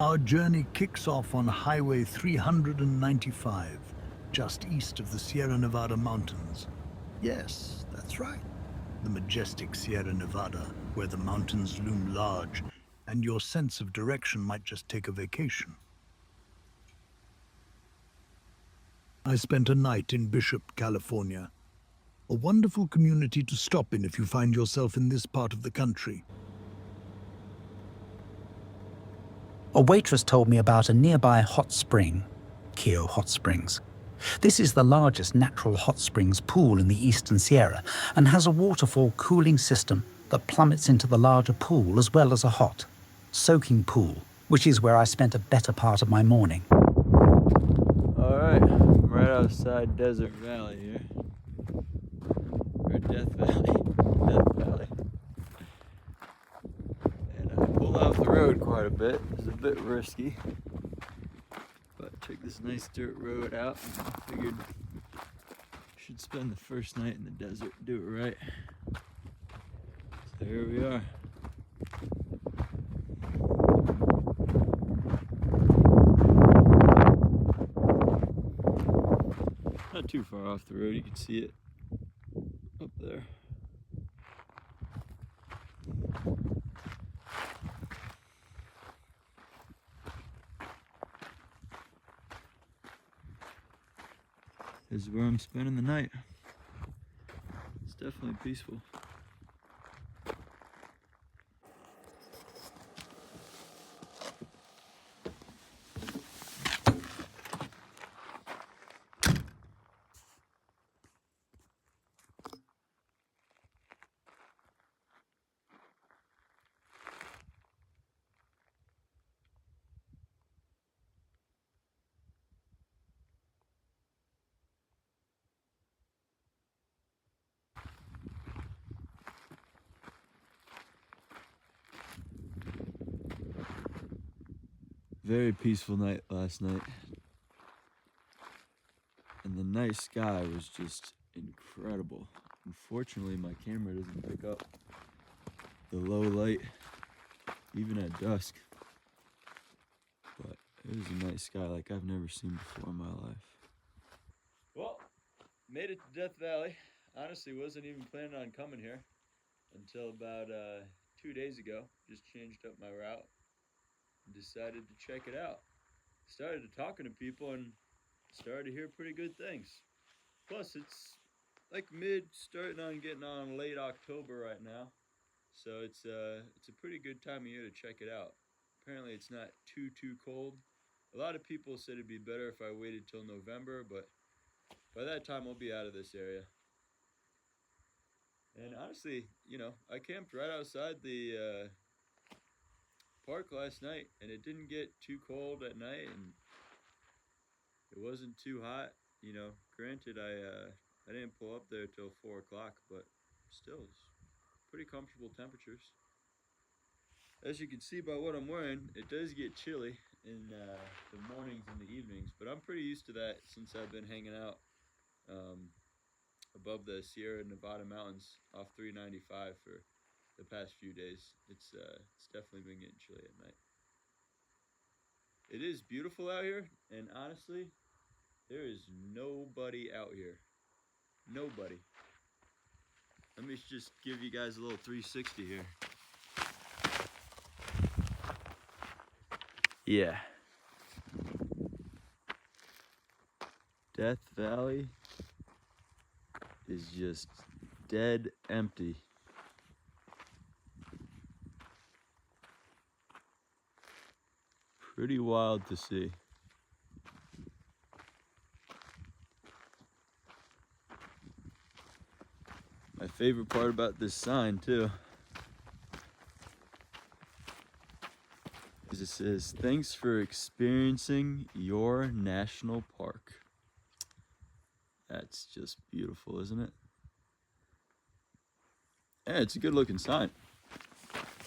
Our journey kicks off on Highway 395, just east of the Sierra Nevada mountains. Yes, that's right. The majestic Sierra Nevada, where the mountains loom large, and your sense of direction might just take a vacation. I spent a night in Bishop, California. A wonderful community to stop in if you find yourself in this part of the country. A waitress told me about a nearby hot spring, Keogh Hot Springs. This is the largest natural hot springs pool in the Eastern Sierra and has a waterfall cooling system that plummets into the larger pool as well as a hot, soaking pool, which is where I spent a better part of my morning. All right, I'm right outside Desert Valley here, or Death Valley. And I pulled off the road quite a bit. It was a bit risky, but I took this nice dirt road out and I figured I should spend the first night in the desert, do it right. So here we are. Not too far off the road, you can see it up there. This is where I'm spending the night. It's definitely peaceful. Very peaceful night last night. And the night sky was just incredible. Unfortunately, my camera doesn't pick up the low light, even at dusk. But it was a night sky like I've never seen before in my life. Well, made it to Death Valley. Honestly, wasn't even planning on coming here until about 2 days ago. Just changed up my route. Decided to check it out. Started talking to people and started to hear pretty good things. Plus, it's like starting on getting on late October right now, so it's a pretty good time of year to check it out. Apparently, it's not too cold. A lot of people said it'd be better if I waited till November, but by that time I'll be out of this area. And honestly, I camped right outside the park last night, and it didn't get too cold at night, and it wasn't too hot. Granted, I didn't pull up there till 4 o'clock, but still, it's pretty comfortable temperatures. As you can see by what I'm wearing, it does get chilly in the mornings and the evenings, but I'm pretty used to that since I've been hanging out above the Sierra Nevada mountains off 395 for the past few days. It's definitely been getting chilly at night. It is beautiful out here, and honestly, there is nobody out here. Nobody. Let me just give you guys a little 360 here. Yeah. Death Valley is just dead empty. Pretty wild to see. My favorite part about this sign too is it says, "Thanks for experiencing your national park." That's just beautiful, isn't it? Yeah, it's a good looking sign.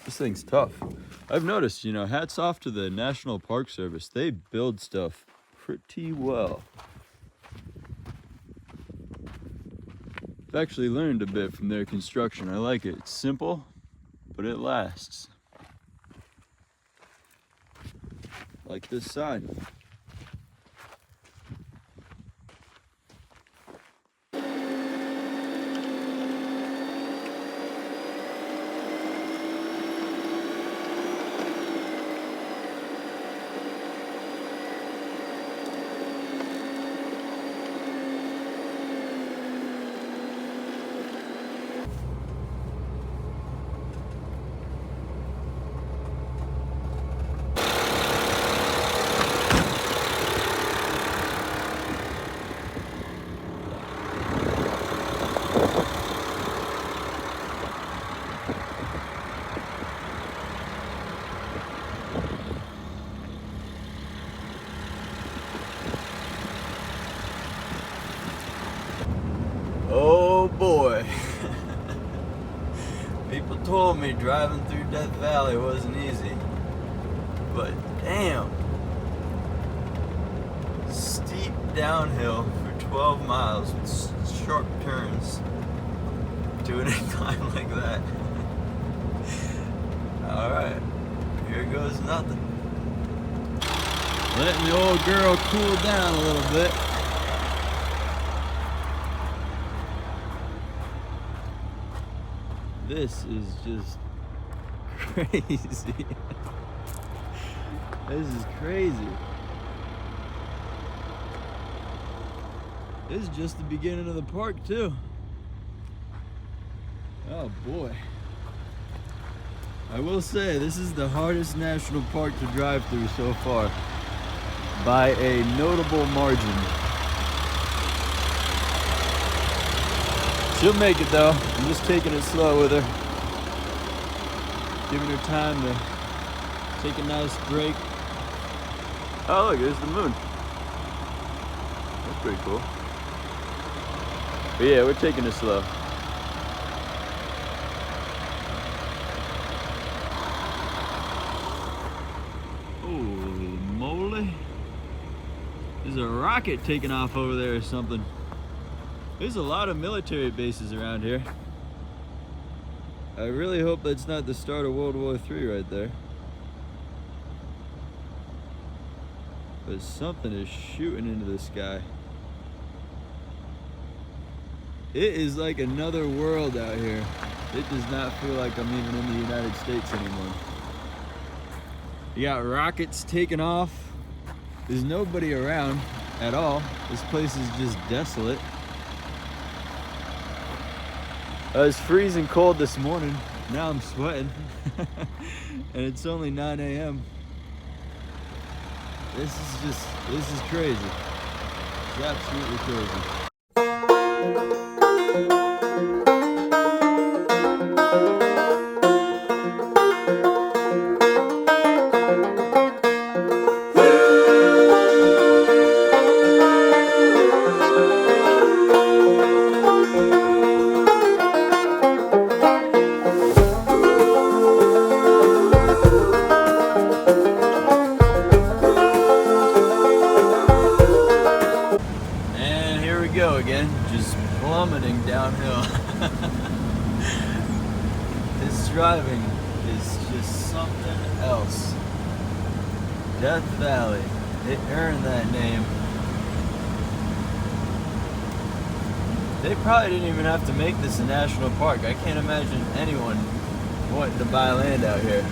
This thing's tough. I've noticed, hats off to the National Park Service. They build stuff pretty well. I've actually learned a bit from their construction. I like it. It's simple, but it lasts. like this side. Oh boy. People told me driving through Death Valley wasn't easy. But damn. Steep downhill for 12 miles with sharp turns. Doing a climb like that. Alright. Here goes nothing. Letting the old girl cool down a little bit. This is just crazy. This is crazy. This is just the beginning of the park too. Oh boy. I will say this is the hardest national park to drive through so far by a notable margin. She'll make it though. I'm just taking it slow with her. Giving her time to take a nice break. Oh look, there's the moon. That's pretty cool. But yeah, we're taking it slow. Holy moly. There's a rocket taking off over there or something. There's a lot of military bases around here. I really hope that's not the start of World War III right there. But something is shooting into the sky. It is like another world out here. It does not feel like I'm even in the United States anymore. You got rockets taking off. There's nobody around at all. This place is just desolate. I was freezing cold this morning. Now I'm sweating. And it's only 9 a.m. This is crazy. It's absolutely crazy. Go again, just plummeting downhill. This driving is just something else. Death Valley, it earned that name. They probably didn't even have to make this a national park. I can't imagine anyone wanting to buy land out here.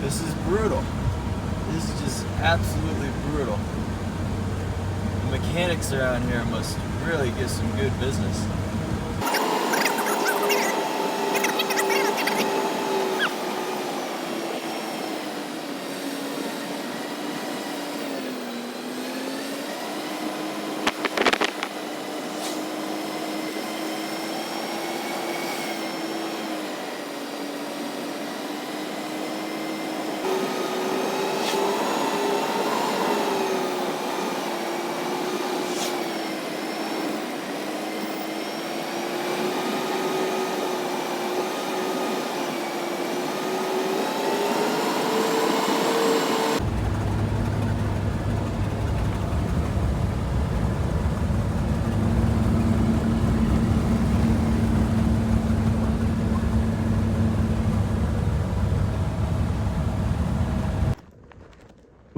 This is brutal. This is just absolutely brutal. The mechanics around here must really get some good business.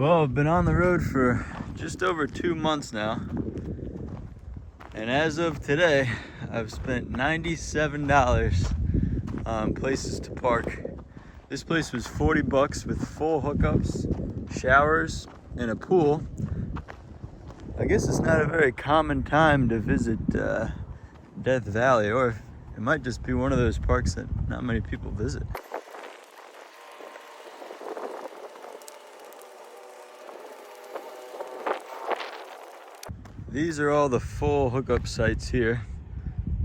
Well, I've been on the road for just over 2 months now. And as of today, I've spent $97 on places to park. This place was $40 with full hookups, showers, and a pool. I guess it's not a very common time to visit Death Valley, or it might just be one of those parks that not many people visit. These are all the full hookup sites here.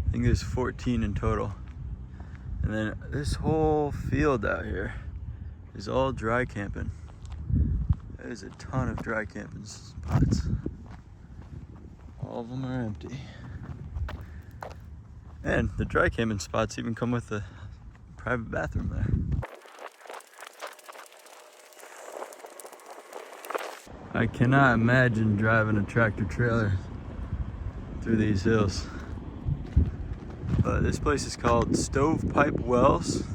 I think there's 14 in total. And then this whole field out here is all dry camping. There's a ton of dry camping spots. All of them are empty. And the dry camping spots even come with a private bathroom there. I cannot imagine driving a tractor trailer through these hills. But this place is called Stovepipe Wells.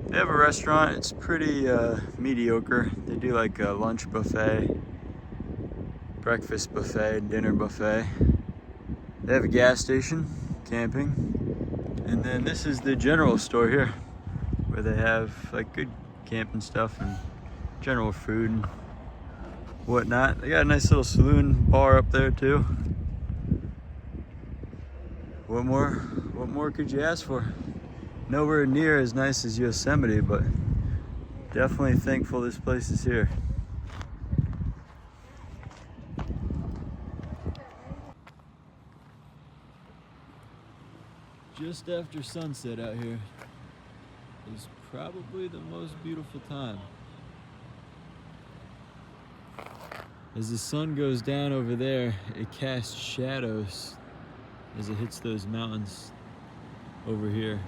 They have a restaurant. It's pretty mediocre. They do like a lunch buffet, breakfast buffet, dinner buffet. They have a gas station, camping. And then this is the general store here, where they have like good camping stuff and general food and whatnot. They got a nice little saloon bar up there too. What more could you ask for? Nowhere near as nice as Yosemite, but definitely thankful this place is here. Just after sunset out here is probably the most beautiful time. As the sun goes down over there, it casts shadows as it hits those mountains over here.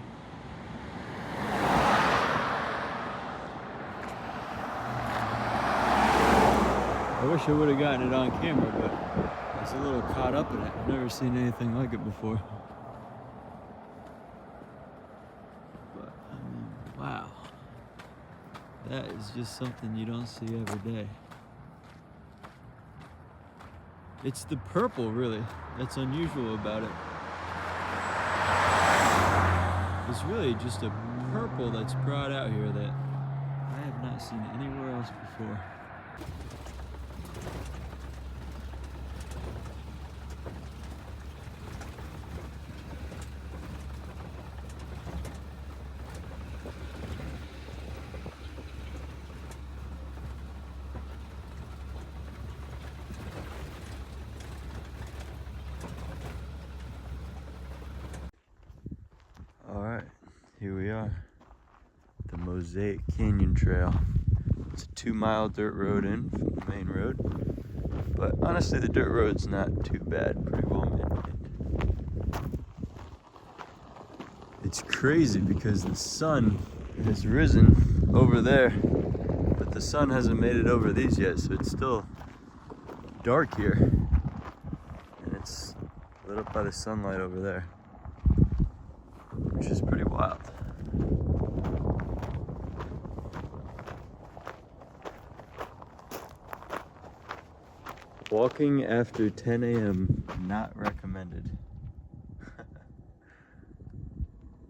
I wish I would have gotten it on camera, but I was a little caught up in it. I've never seen anything like it before. But, I mean, wow. That is just something you don't see every day. It's the purple, really, that's unusual about it. It's really just a purple that's brought out here that I have not seen anywhere else before. Here we are, the Mosaic Canyon Trail. It's a 2-mile dirt road in from the main road, but honestly the dirt road's not too bad, pretty well maintained. It's crazy because the sun has risen over there, but the sun hasn't made it over these yet, so it's still dark here, and it's lit up by the sunlight over there, which is pretty wild. Walking after 10 a.m. not recommended.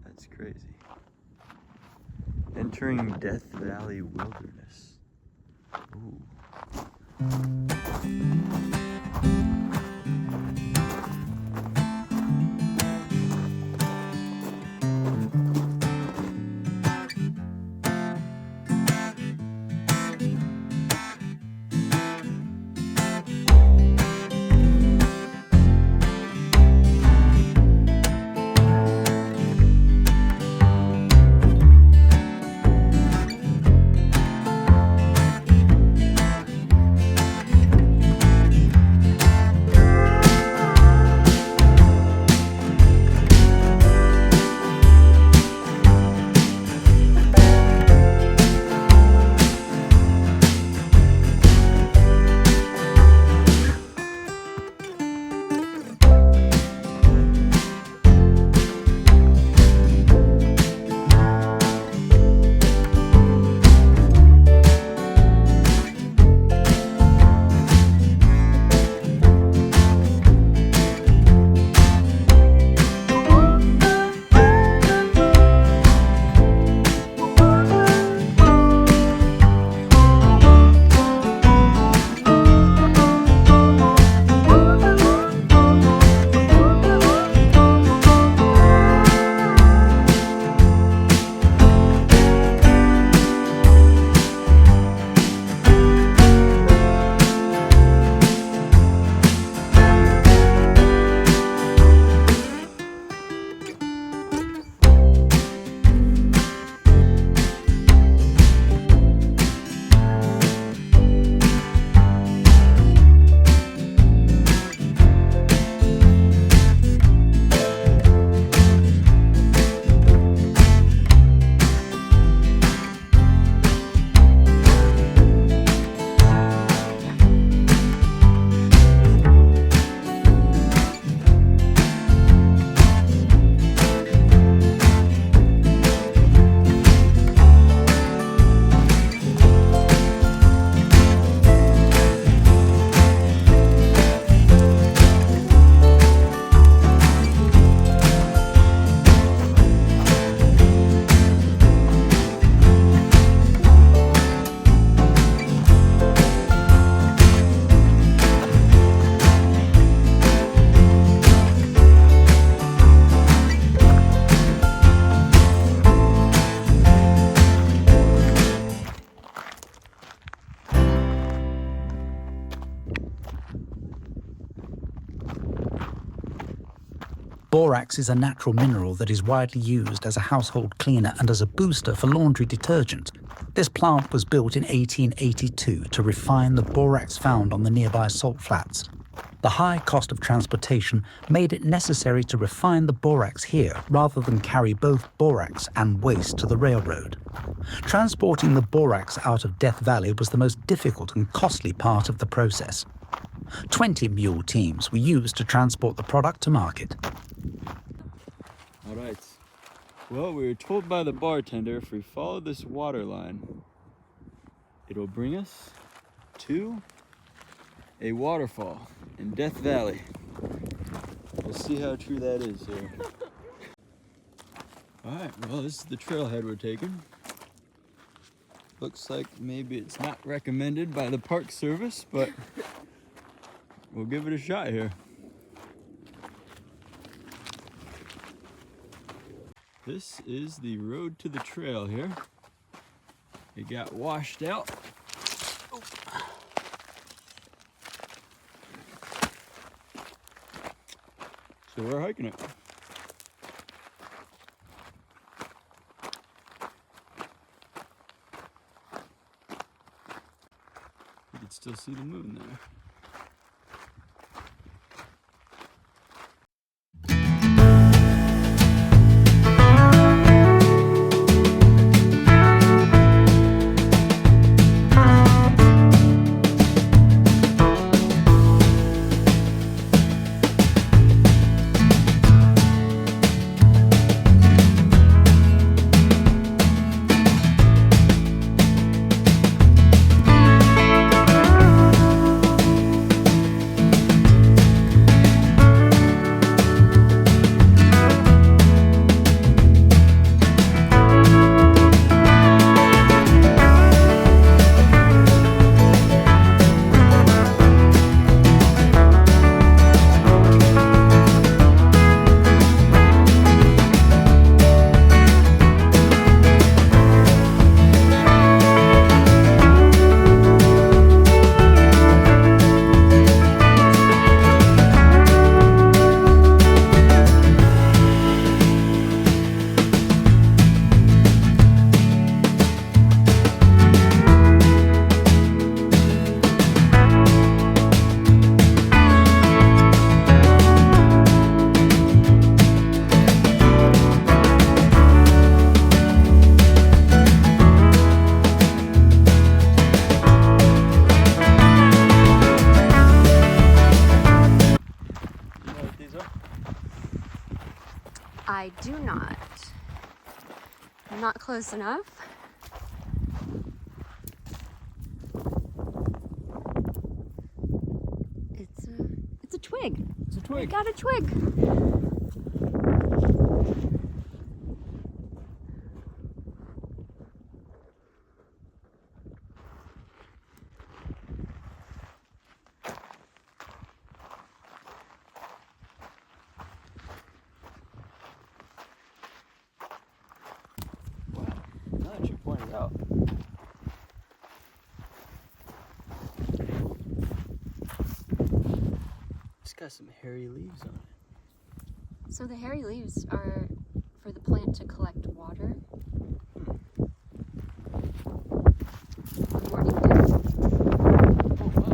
That's crazy. Entering Death Valley Wilderness. Ooh. Borax is a natural mineral that is widely used as a household cleaner and as a booster for laundry detergent. This plant was built in 1882 to refine the borax found on the nearby salt flats. The high cost of transportation made it necessary to refine the borax here rather than carry both borax and waste to the railroad. Transporting the borax out of Death Valley was the most difficult and costly part of the process. 20 mule teams were used to transport the product to market. All right. Well, we were told by the bartender if we follow this water line, it'll bring us to a waterfall in Death Valley. We'll see how true that is here. All right, well, this is the trailhead we're taking. Looks like maybe it's not recommended by the Park Service, but we'll give it a shot here. This is the road to the trail here. It got washed out. Oh. So we're hiking it. You can still see the moon there. I do not. I'm not close enough. It's a twig. It's a twig. I got a twig. Now that you pointed out. It's got some hairy leaves on it. So the hairy leaves are for the plant to collect water. Morning dew. Oh, wow.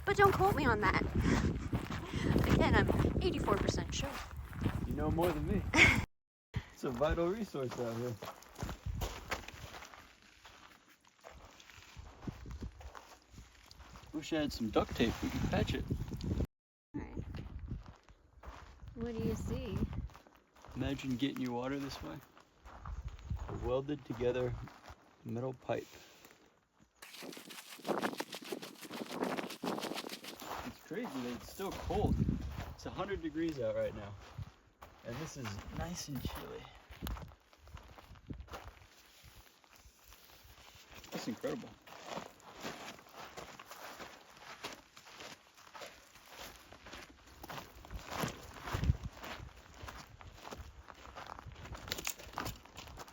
But don't quote me on that. Again, I'm 84% sure. You know more than me. It's a vital resource out here. Wish I had some duct tape. We could patch it. Alright. What do you see? Imagine getting your water this way. A welded together metal pipe. It's crazy that it's still cold. It's 100 degrees out right now. And this is nice and chilly. That's incredible.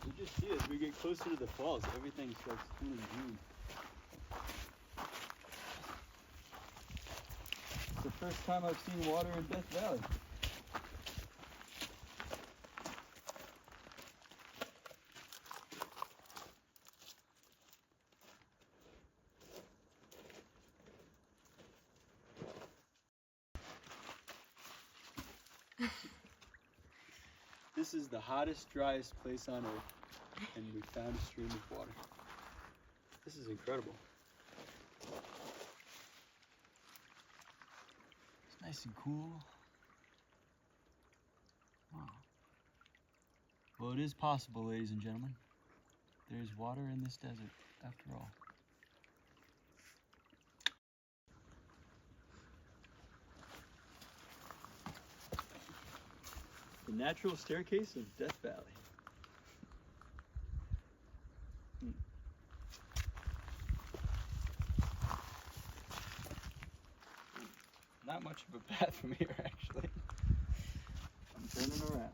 You just see as we get closer to the falls, everything starts turning green. first time I've seen water in Death Valley. This is the hottest, driest place on earth, and we found a stream of water. This is incredible. It's nice and cool. Wow. Well, it is possible, ladies and gentlemen. There is water in this desert, after all. The natural staircase of Death Valley. Not much of a path from here, actually. I'm turning around.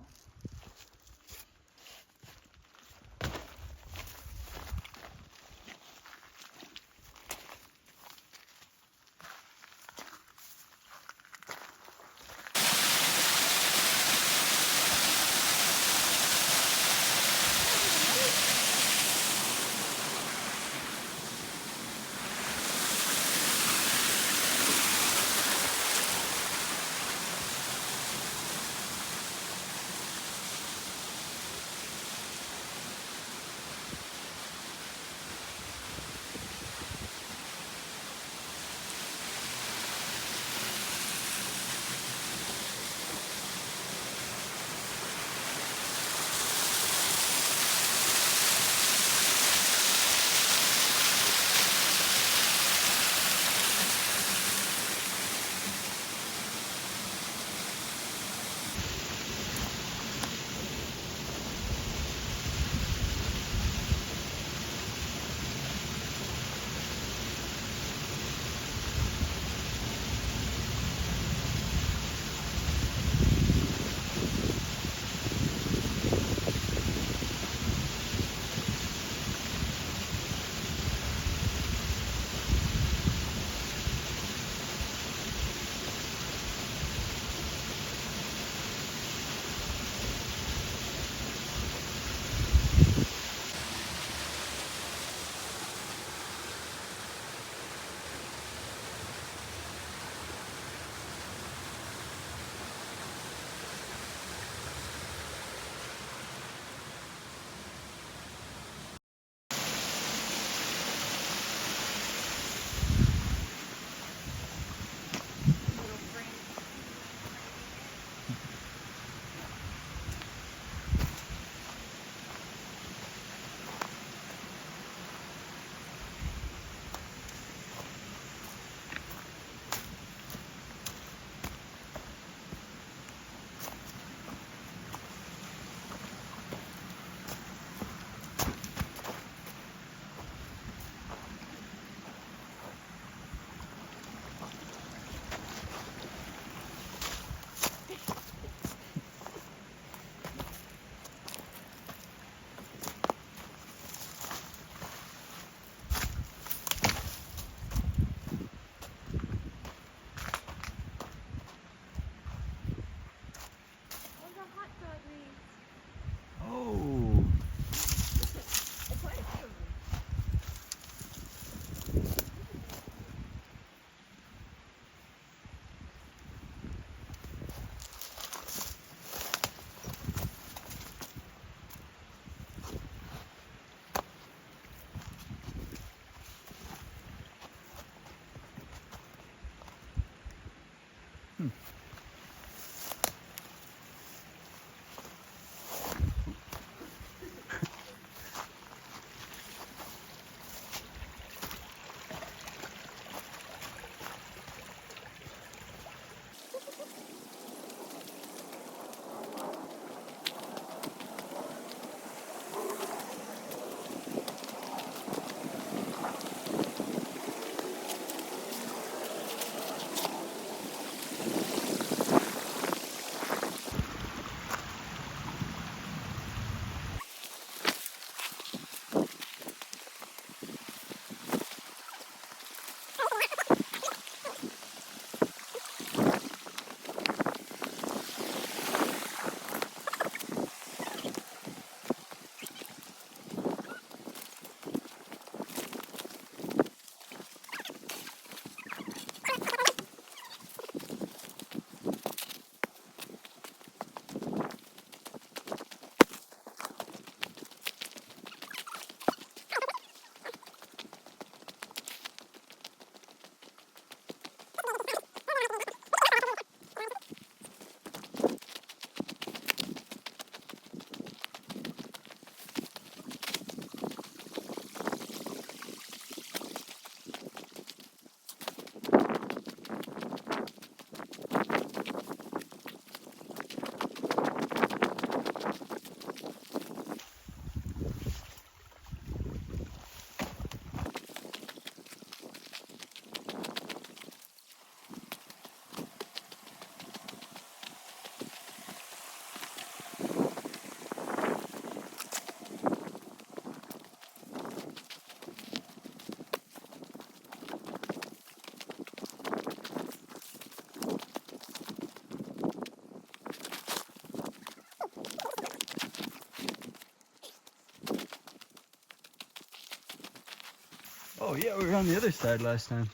Oh yeah, we were on the other side last time.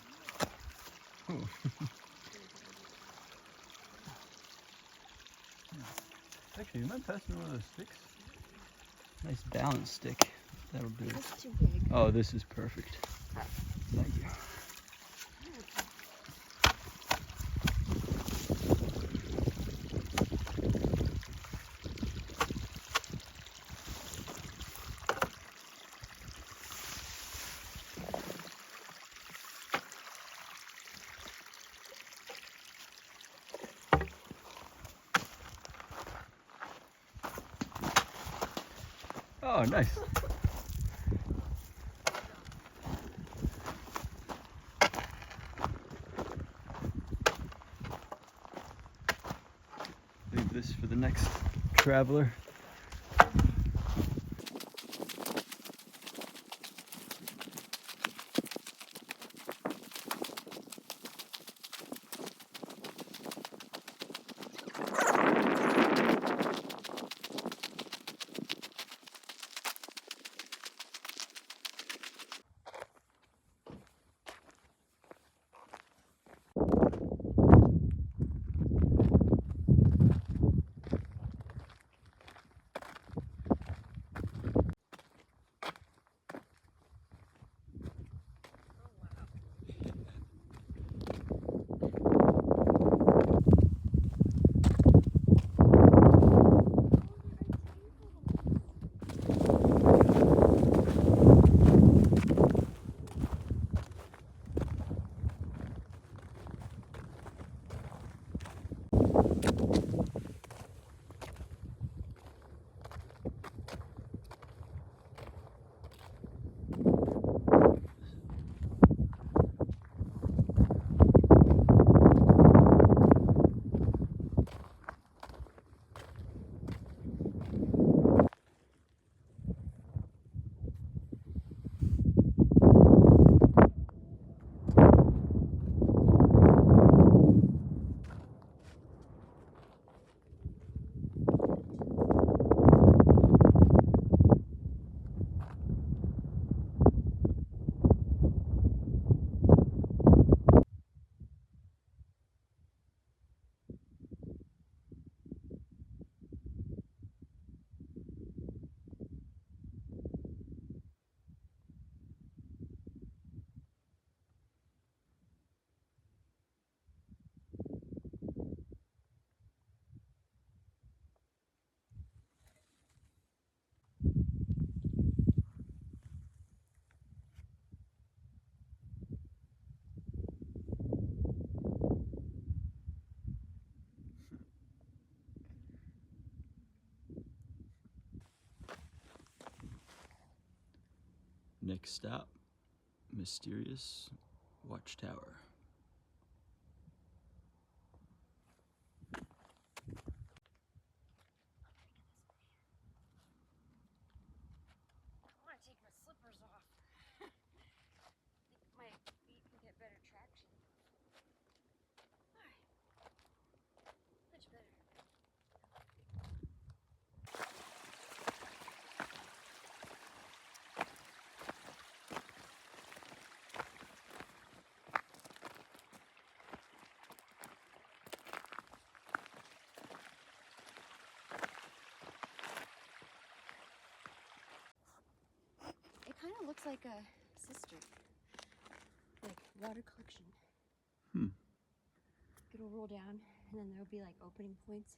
Oh. Actually, you might pass me one of those sticks? Nice balance stick. That'll do it. It's too big. Oh, this is perfect. Thank you. Oh, nice. Leave this for the next traveler. Next stop, mysterious watchtower. I want to take my slippers off. I think my feet can get better traction. Alright. Much better. It kind of looks like a cistern, like water collection. It'll roll down, and then there'll be like opening points,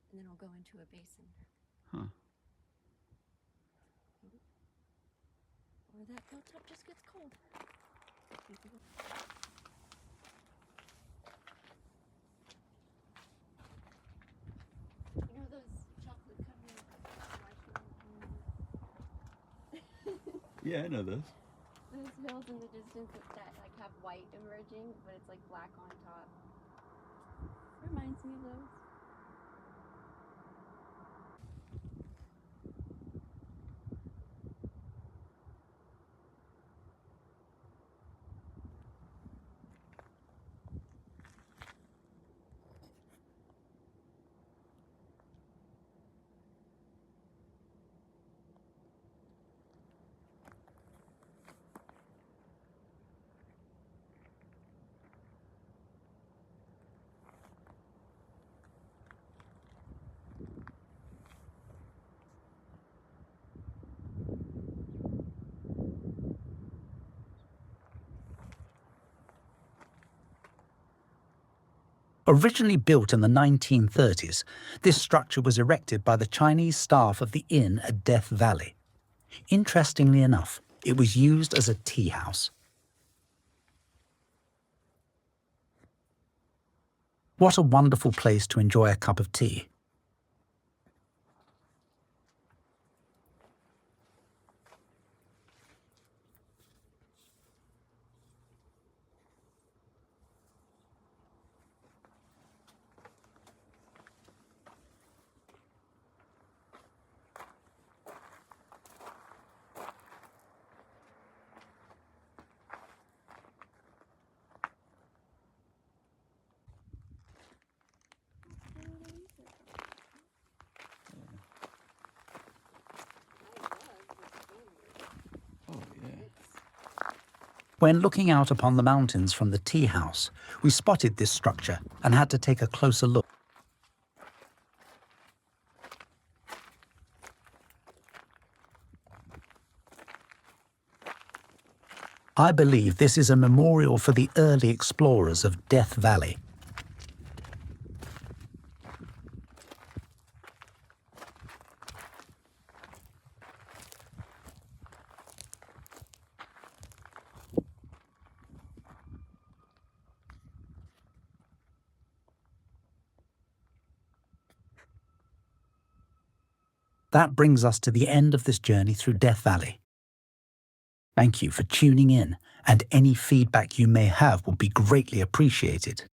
and then it'll go into a basin. Huh. Or that hilltop just gets cold. You know those chocolate covered Yeah, I know those. those hills in the distance that like have white emerging, but it's like black on top. Reminds me of those. Originally built in the 1930s, this structure was erected by the Chinese staff of the inn at Death Valley. Interestingly enough, it was used as a tea house. What a wonderful place to enjoy a cup of tea. Oh, yeah. When looking out upon the mountains from the tea house, we spotted this structure and had to take a closer look. I believe this is a memorial for the early explorers of Death Valley. That brings us to the end of this journey through Death Valley. Thank you for tuning in, and any feedback you may have will be greatly appreciated.